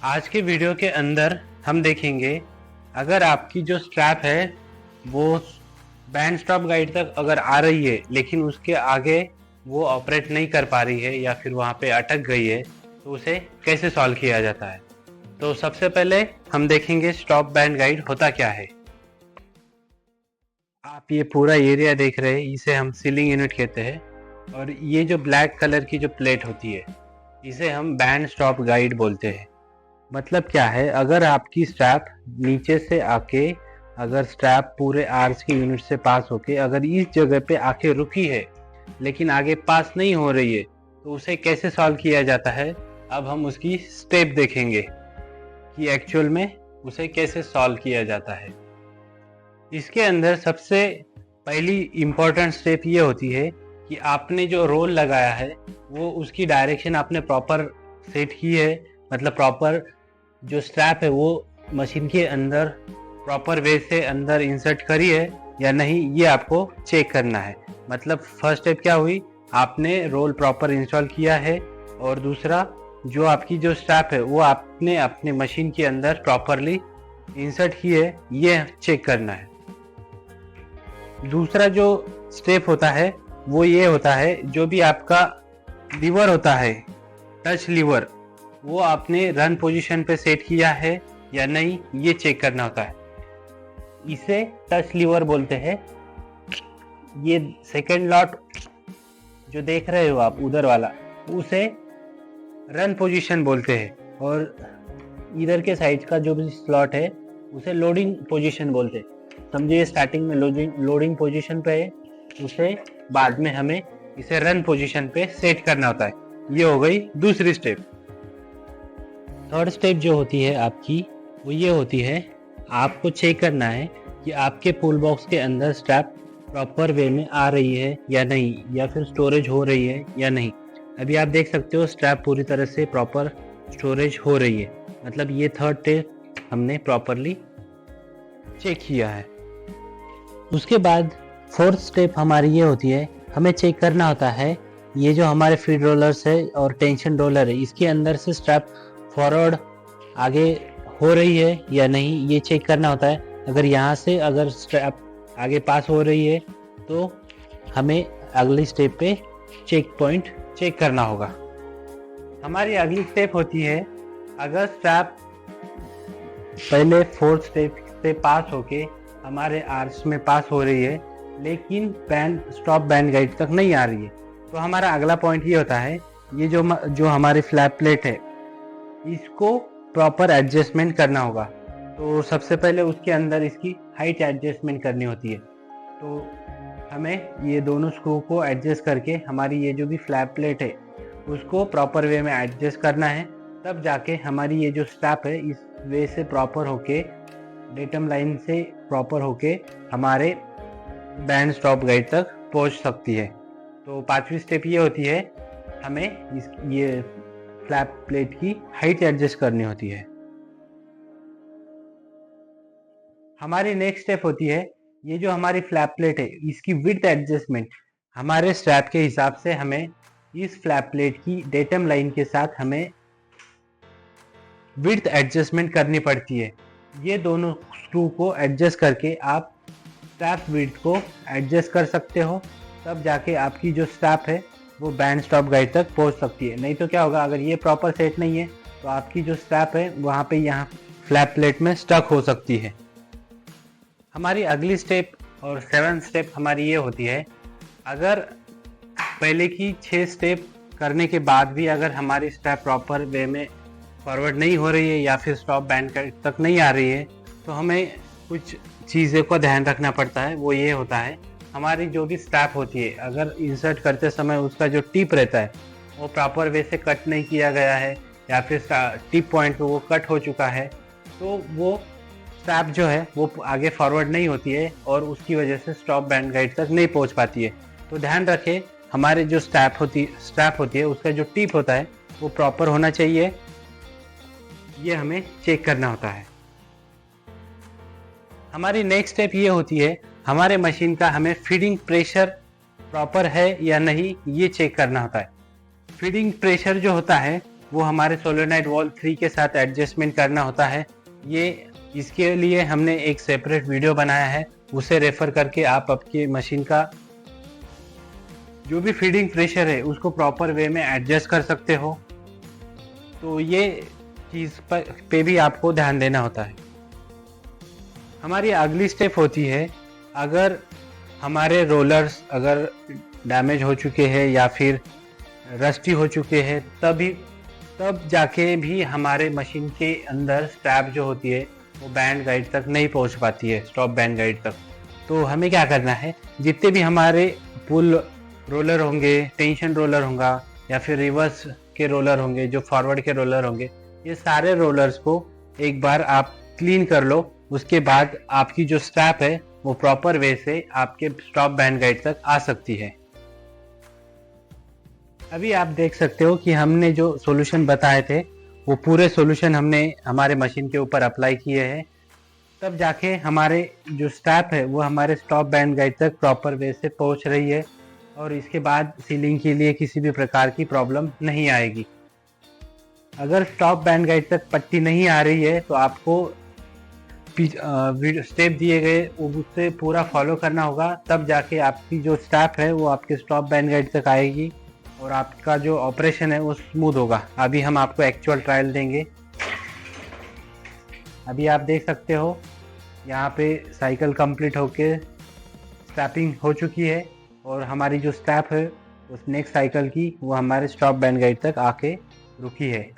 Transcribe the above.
आज के वीडियो के अंदर हम देखेंगे अगर आपकी जो स्ट्रैप है वो बैंड स्टॉप गाइड तक अगर आ रही है लेकिन उसके आगे वो ऑपरेट नहीं कर पा रही है या फिर वहाँ पे अटक गई है तो उसे कैसे सॉल्व किया जाता है। तो सबसे पहले हम देखेंगे स्टॉप बैंड गाइड होता क्या है। आप ये पूरा एरिया देख रहे हैं, इसे हम सीलिंग यूनिट कहते हैं और ये जो ब्लैक कलर की जो प्लेट होती है इसे हम बैंड स्टॉप गाइड बोलते हैं। मतलब क्या है, अगर आपकी स्ट्रैप नीचे से आके अगर स्ट्रैप पूरे आर्च की यूनिट से पास होके अगर इस जगह पे आके रुकी है लेकिन आगे पास नहीं हो रही है तो उसे कैसे सॉल्व किया जाता है। अब हम उसकी स्टेप देखेंगे कि एक्चुअल में उसे कैसे सॉल्व किया जाता है। इसके अंदर सबसे पहली इम्पोर्टेंट स्टेप ये होती है कि आपने जो रोल लगाया है वो उसकी डायरेक्शन आपने प्रॉपर सेट की है, मतलब प्रॉपर जो स्ट्रैप है वो मशीन के अंदर प्रॉपर वे से अंदर इंसर्ट करी है या नहीं, ये आपको चेक करना है। मतलब फर्स्ट स्टेप क्या हुई, आपने रोल प्रॉपर इंस्टॉल किया है और दूसरा जो आपकी जो स्ट्रैप है वो आपने अपने मशीन के अंदर प्रॉपरली इंसर्ट की है, ये चेक करना है। दूसरा जो स्टेप होता है वो ये होता है, जो भी आपका लीवर होता है टच लीवर वो आपने रन पोजीशन पे सेट किया है या नहीं, ये चेक करना होता है। इसे टच लीवर बोलते हैं। ये सेकंड लॉट जो देख रहे हो आप उधर वाला उसे रन पोजीशन बोलते हैं और इधर के साइड का जो भी स्लॉट है उसे लोडिंग पोजीशन बोलते हैं। समझिए स्टार्टिंग में लोडिंग पोजीशन पे है, उसे बाद में हमें इसे रन पोजीशन पे सेट करना होता है। ये हो गई दूसरी स्टेप। थर्ड स्टेप जो होती है आपकी वो ये होती है, आपको चेक करना है कि आपके पुल बॉक्स के अंदर स्ट्रैप प्रॉपर वे में आ रही है या नहीं, या फिर स्टोरेज हो रही है या नहीं। अभी आप देख सकते हो स्ट्रैप पूरी तरह से प्रॉपर स्टोरेज हो रही है, मतलब ये थर्ड स्टेप हमने प्रॉपरली चेक किया है। उसके बाद फोर्थ स्टेप हमारी ये होती है, हमें चेक करना होता है ये जो हमारे फीड रोलर्स है और टेंशन रोलर है इसके अंदर से स्ट्रैप फॉरवर्ड आगे हो रही है या नहीं, ये चेक करना होता है। अगर यहाँ से अगर स्ट्रैप आगे पास हो रही है तो हमें अगली स्टेप पे चेक पॉइंट चेक करना होगा। हमारी अगली स्टेप होती है, अगर स्ट्रैप पहले फोर्थ स्टेप से पास होके हमारे आर्च में पास हो रही है लेकिन बैंड स्टॉप बैंड गाइड तक नहीं आ रही है तो हमारा अगला पॉइंट ये होता है, ये जो हमारी फ्लैप प्लेट है इसको प्रॉपर एडजस्टमेंट करना होगा। तो सबसे पहले उसके अंदर इसकी हाइट एडजस्टमेंट करनी होती है। तो हमें ये दोनों स्क्रू को एडजस्ट करके हमारी ये जो भी फ्लैप प्लेट है उसको प्रॉपर वे में एडजस्ट करना है, तब जाके हमारी ये जो स्ट्रैप है इस वे से प्रॉपर होके डेटम लाइन से प्रॉपर होके हमारे बैंड स्टॉप गाइड तक पहुंच सकती है। तो पांचवी स्टेप ये होती है, हमें ये फ्लैप प्लेट की हाइट एडजस्ट करनी होती है। हमारी नेक्स्ट स्टेप होती है, ये जो हमारी फ्लैप प्लेट है इसकी विड्थ एडजस्टमेंट। हमारे स्ट्रैप के हिसाब से हमें इस फ्लैप प्लेट की डेटम लाइन के साथ हमें विड्थ एडजस्टमेंट करनी पड़ती है। ये दोनों स्क्रू को एडजस्ट करके आप स्ट्रैप विड्थ को एडजस्ट कर सकते हो, तब जाके आपकी जो स्ट्रैप है वो बैंड स्टॉप गाइड तक पहुंच सकती है। नहीं तो क्या होगा, अगर ये प्रॉपर सेट नहीं है तो आपकी जो स्ट्रैप है वहाँ पे यहाँ फ्लैप प्लेट में स्टक हो सकती है। हमारी अगली स्टेप और सेवंथ स्टेप हमारी ये होती है, अगर पहले की 6 स्टेप करने के बाद भी अगर हमारी स्ट्रैप प्रॉपर वे में फॉरवर्ड नहीं हो रही है या फिर स्टॉप बैंड तक नहीं आ रही है तो हमें कुछ चीज़ों का ध्यान रखना पड़ता है। वो ये होता है, हमारी जो भी स्ट्रैप होती है अगर इंसर्ट करते समय उसका जो टिप रहता है वो प्रॉपर वे से कट नहीं किया गया है या फिर टिप पॉइंट पे वो कट हो चुका है तो वो स्ट्रैप जो है वो आगे फॉरवर्ड नहीं होती है और उसकी वजह से स्टॉप बैंड गाइड तक नहीं पहुंच पाती है। तो ध्यान रखें, हमारे जो स्ट्रैप होती है उसका जो टिप होता है वो प्रॉपर होना चाहिए, ये हमें चेक करना होता है। हमारी नेक्स्ट स्टेप ये होती है, हमारे मशीन का हमें फीडिंग प्रेशर प्रॉपर है या नहीं ये चेक करना होता है। फीडिंग प्रेशर जो होता है वो हमारे सोलेनॉइड वॉल्व 3 के साथ एडजस्टमेंट करना होता है। ये इसके लिए हमने एक सेपरेट वीडियो बनाया है, उसे रेफर करके आप आपकी मशीन का जो भी फीडिंग प्रेशर है उसको प्रॉपर वे में एडजस्ट कर सकते हो। तो ये चीज़ पे भी आपको ध्यान देना होता है। हमारी अगली स्टेप होती है, अगर हमारे रोलर्स अगर डैमेज हो चुके हैं या फिर रस्टी हो चुके हैं, तब जाके भी हमारे मशीन के अंदर स्ट्रैप जो होती है वो बैंड गाइड तक नहीं पहुंच पाती है, स्टॉप बैंड गाइड तक। तो हमें क्या करना है, जितने भी हमारे पुल रोलर होंगे, टेंशन रोलर होगा या फिर रिवर्स के रोलर होंगे, जो फॉरवर्ड के रोलर होंगे, ये सारे रोलर्स को एक बार आप क्लीन कर लो। उसके बाद आपकी जो स्ट्रैप है वो प्रॉपर वे से आपके स्टॉप बैंड गाइड तक आ सकती है। अभी आप देख सकते हो कि हमने जो सॉल्यूशन बताए थे वो पूरे सॉल्यूशन हमने हमारे मशीन के ऊपर अप्लाई किए हैं, तब जाके हमारे जो स्ट्रैप है वो हमारे स्टॉप बैंड गाइड तक प्रॉपर वे से पहुंच रही है और इसके बाद सीलिंग के लिए किसी भी प्रकार की प्रॉब्लम नहीं आएगी। अगर स्टॉप बैंड गाइड तक पट्टी नहीं आ रही है तो आपको स्टेप दिए गए उससे पूरा फॉलो करना होगा, तब जाके आपकी जो स्ट्रैप है वो आपके स्टॉप बैंड गाइड तक आएगी और आपका जो ऑपरेशन है वो स्मूथ होगा। अभी हम आपको एक्चुअल ट्रायल देंगे। अभी आप देख सकते हो यहाँ पे साइकिल कंप्लीट होके स्ट्रैपिंग हो चुकी है और हमारी जो स्ट्रैप है उस नेक्स्ट साइकिल की वो हमारे स्टॉप बैंड गाइड तक आके रुकी है।